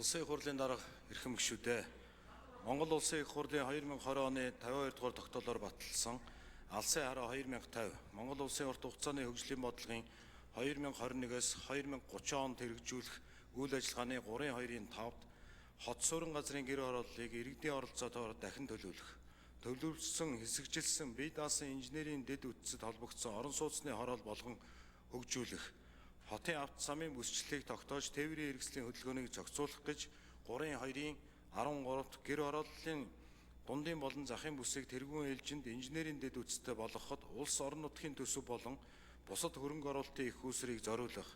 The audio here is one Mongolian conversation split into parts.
Улсын их хурлын дарга эрхэм гишүүдээ Монгол Улсын их хурлын 2020 оны 52 дугаар тогтоолоор баталсан Алсын хараа 2050 Монгол Улсын урт хугацааны хөгжлийн бодлогын 2021-с 2030 онд хэрэгжүүлэх үйл ажиллагааны 3.2-5-д хот суурин газрын гэр хорооллыг иргэдийн оролцоотойгоор дахин төлөвлөсөн хэсэгжилсэн бие даасан инженерийн дэд үтцэд холбогдсон орон сууцны хороол болгон хөгжүүлэх, хотын авто замын бүсчлэлийг тогтоож тээврийн хэрэгслийн хөдөлгөөнийг зохицуулах гэж 3.2-13-т гэр хорооллын дундын болон захын бүсийг тэргуун ээлжинд инженерийн дэд үтцтэй болгоход улс орон нутгийн төсөв болон бусад хөрөнгө оруулалтын их үүсвэрийг зориулах,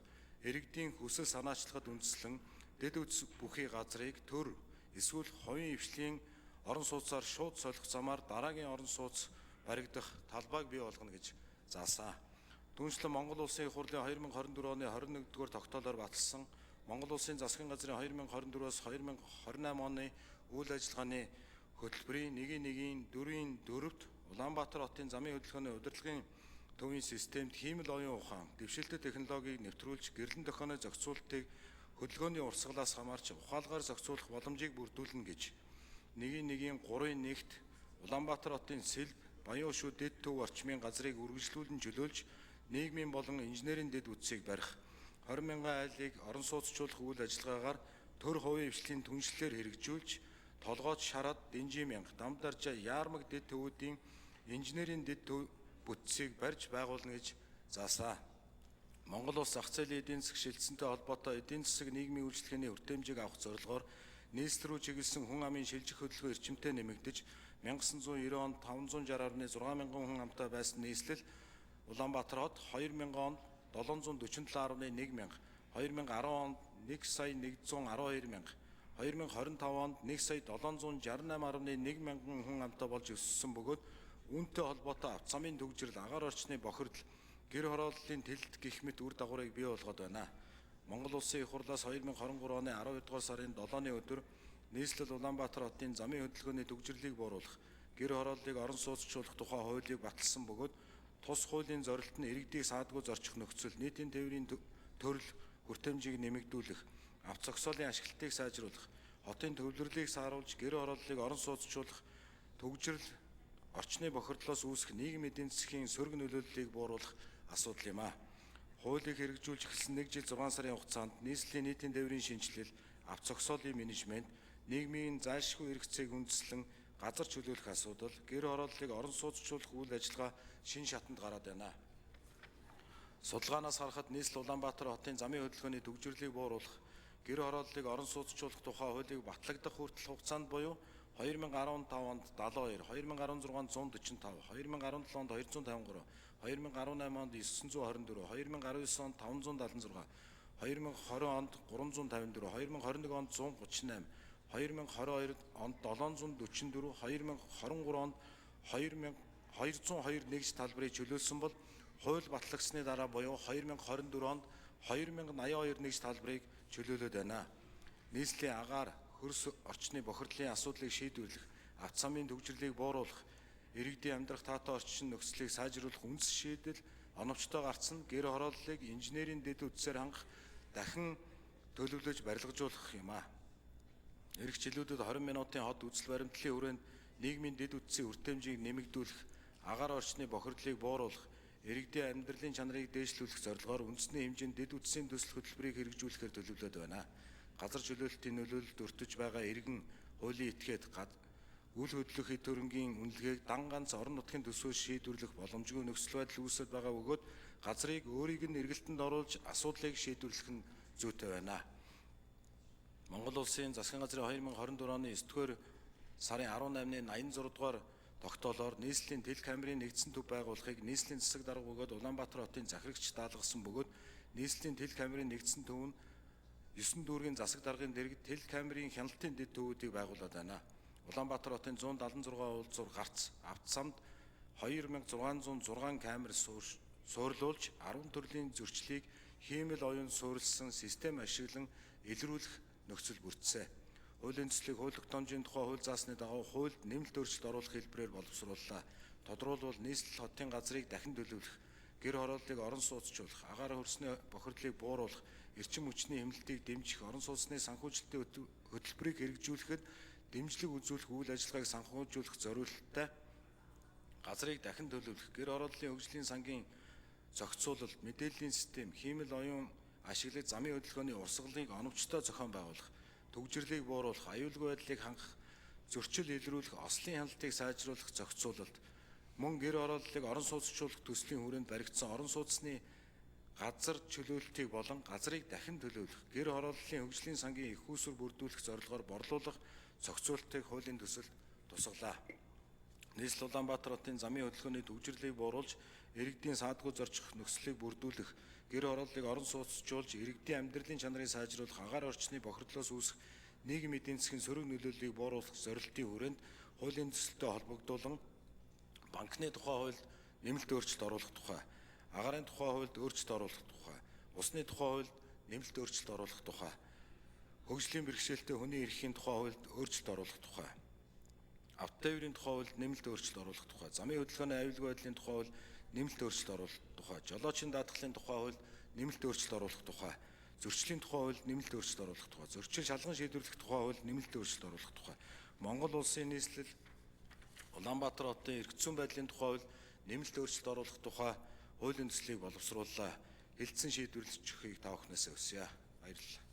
иргэдийн хүсэл санаачлагад үндэслэн дэд үтц бүхий газрыг төр эсвэл хувийн хвшлийн орон сууцаар шууд солих замаар дараагийн орон сууц баригдах талбайг бий болгоно гэж заасан. Түүнчлэн Монгол Улсын их хурлын 2024 оны 21-р тогтоолоор баталсан Монгол Улсын засгийн газрын 2024-өөс 2028 оны үйл ажиллагааны хөтөлбөрийн 1.1-4-т Улаанбаатар хотын замын хөдөлгөөний удирдлагын төвийн системд хиймэл оюун ухаан, дэвшилтэт технологиг нэвтрүүлж гэрлэн дохионы зохицуулалтыг хөдөлгөөний урсгалаас хамаарч ухаалгаар зохицуулах боломжийг бүрдүүлнэ гэж 1.1-3-т Улаанбаатар хотын Сэлб, Баян Өшөө дэд төв орчмын газрыг үргэлжлүүлэн чөлөөлж нийгмийн болон инженерийн дэд үтцийг барих, 20,000 айлыг орон сууцчлуулах үйл ажиллагаагаар төр хувийн хвшлийн түншлэлээр хэрэгжүүлж, толгойд шараад Дэнжи мянга, Дамдаржаа, Яармаг дэд төвүүдийн инженерийн дэд бүтцийг барьж байгуулна гэж заасан. Монгол улс зах зээлийн эдийн засаг шилжсэнтэй холбоотой эдийн засаг нийгмийн үйлчлэгээний хүртээмжийг авах зорилгоор нийслэл рүү чиглэсэн хүн амын шилжих хөдөлгөөн эрчимтэй нэмэгдэж 1990 онд 560.6 мянган хүн амтай байсан нийслэл Улаанбаатар хот 2000 онд 747.1 мянга, 2010 онд 1,112 мянга, 2025 онд 1,768.1 мянган хүн амтай болж өссөн бөгөөд үүнтэй холбоотой авто замын төгжрөл, агаар орчны бохирдол, гэр хорооллын тэлэлт гэх мэт үр дагаврыг бий болгоод байна. Монгол Улсын их хурлаас 2023 оны 12 дугаар сарын 7-ны өдөр нийслэл Улаанбаатар хотын замын хөдөлгөөний төгжрлийг бууруулах, гэр хорооллыг орон сууцчлуулах тухай хуулийг баталсан бөгөөд тус хуулийн зорилт нь иргэдийг саадгүй зорчих нөхцөл, нийтийн тээврийн төрөл хүртээмжийг нэмэгдүүлэх, авто зогсоолын ашиглалтыг сайжруулах, хотын төвлөрлийг сааруулж гэр хорооллыг орон сууцчлуулах, төгжрөл, орчны бохирдлоос үүсэх нийгмийн эдийн засгийн сөрөг нөлөөллийг бууруулах асуудал юм а. Хуулийг хэрэгжүүлж эхэлсэн 1 жил 6 сарын хугацаанд нийслэлийн нийтийн тээврийн шинжилэл, авто зогсоолын менежмент, нийгмийн зайлшгүй хэрэгцээг үндэслэн газар чөлөөлөх асуудал, гэр хорооллыг орон сууцчлуулах үйл ажиллагаа шинэ шатанд гараад байна. Судалгаанаас харахад нийслэл Улаанбаатар хотын замын хөдөлгөөний төгжрлийг бууруулах, гэр хорооллыг орон сууцчлуулах тухай хуулийг батлагдах хүртэл хугацаанд буюу 2015 онд 72, 2016 онд 145, 2017 онд 253, 2018 онд 924, 2019 онд 576, 2020 онд 354, 2021 онд 138, 2022 онд 744, 2023 онд 202 нэгж талбарыг чөлөөлсөн бол хууль батлагдсны дараа буюу 2024 онд 2082 нэгж талбарыг чөлөөлөд байна. Нийслэлийн агаар, хөрс орчны бохирдлын асуудлыг шийдвэрлэх, авто замын төгжрлийг бууруулах, иргэдийн амьдрах таатай орчин нөхцөлийг сайжруулах үндэс шийдэл оновчтой гарцсан гэр хорооллыг инженерийн дэд үтсээр хангах дахин төлөвлөж барилгажуулах юм а. Ирэх жилүүдэд 20 минутын хот үзэл баримтлалын хүрээнд нийгмийн дэд үтсийн хүртээмжийг нэмэгдүүлэх, агаар орчны бохирдлыг бууруулах, иргэдийн амьдралын чанарыг дээшлүүлэх зорилгоор үндэсний хэмжээнд дэд үтсийн төсөл хөтөлбөрийг хэрэгжүүлэхээр төлөвлөд байна. Газар чөлөөлөлтийн нөлөөлөлд өртөж байгаа иргэн, хуулийн этгээд, үл хөдлөх хэд хөрөнгийн үнэлгээг дан ганц орон нутгийн төсвөөс шийдвэрлэх боломжгүй нөхцөл байдал үүсэж байгаа бөгөөд газрыг өөрийг нь эргэлтэнд оруулж асуудлыг шийдвэрлэх нь зүйтэй байна. Монгол Улсын засгийн газрын 2024 оны 9-р сарын 18-ны 86 дугаар тогтоолоор нийслэлийн тэл камерын нэгдсэн төв байгуулахыг нийслэлийн засаг дарга бөгөөд Улаанбаатар хотын захирагч даалгасан бөгөөд нийслэлийн тэл камерын нэгдсэн төв нь 9 дүүргийн засаг даргын дэргэд тэл камерын хяналтын дэд төвүүдийг байгуулад байна. Улаанбаатар хотын 176 уулзуур гарц, авто замд 2606 камер суурлуулж 10 төрлийн зөрчлийг хиймэл оюун суурилсан систем ашиглан илрүүлэх нөхцөл бүрдсэн. Хуулийн төслийг хууль тогтоомжийн тухай хууль заасны дагуу хуульд нэмэлт өөрчлөлт оруулах хэлбэрээр боловсрууллаа. Тодорхойлбол нийслэл хотын газрыг дахин төлөвлөх, гэр хорооллыг орон сууцчлуулах, агаар хөрсний бохирдлыг бууруулах, эрчим хүчний хэмнэлтийг дэмжих, орон сууцны санхүүжилтийн хөтөлбөрийг хэрэгжүүлэхэд дэмжлэг үзүүлэх үйл ажиллагааг санхүүжүүлэх зорилттой газрыг дахин төлөвлөх, гэр хорооллын хөгжлийн сангийн зохицуулалт, мэдээллийн систем, хиймэл оюун ашиглаж замын хөдөлгөөний урсгалыг оновчтой зохион байгуулах, төгжрлийг бууруулах, аюулгүй байдлыг хангах, зөрчил илрүүлэх, ослын хяналтыг сайжруулах зохицуулалт, мөн гэр хорооллыг орон сууцчлуулах төслийн хүрээнд баригдсан орон сууцны газар чөлөөлтийг болон газрыг дахин төлөвлөх, гэр хорооллын хөгжлийн сангийн их усүр бүрдүүлэх зорилгоор борлуулах зохицуултыг хуулийн төсөлд тусгалаа. Нийслэл Улаанбаатар хотын замын хөдөлгөөний төгжрлийг бууруулж, иргэдийн саадгүй зорчих нөхцөлийг бүрдүүлэх, гэр хорооллыг орон сууцчлуулж, иргэдийн амьдралын чанарыг сайжруулах, агаар орчны бохирдлоос үүсэх нийгмийн эдийн засгийн сөрөг нөлөөллийг бууруулах зорилтын хүрээнд хуулийн төсөлтөд холбогдуулан банкны тухай хуульд нэмэлт өөрчлөлт оруулах тухай, агаарын тухай хуульд өөрчлөлт оруулах тухай, усны тухай хуульд нэмэлт өөрчлөлт оруулах тухай, хөгжлийн бэрхшээлтэй хүний эрхийн тухай хуульд өөрчлөлт оруулах тухай, автотойрын тухай хуульд нэмэлт өөрчлөлт оруулах тухай, замын хөдөлгөөний аюулгүй байдлын тухай хуульд нэмэлт өөрчлөлт оруулах тухай, жолоочийн даатгалын тухай хуульд нэмэлт өөрчлөлт оруулах тухай, зөрчлийн тухай хуульд нэмэлт өөрчлөлт оруулах тухай, зөрчил шалган шийдвэрлэх тухай хуульд нэмэлт өөрчлөлт оруулах тухай, Монгол улсын нийслэл Улаанбаатар хотын эрх зүйн байдлын тухай хуульд нэмэлт өөрчлөлт оруулах тухай хуулийн төслийг боловсрууллаа. Хэлтсэн шийдвэрлэж өгөхийг та бүхнээс хүсье. Баярлалаа.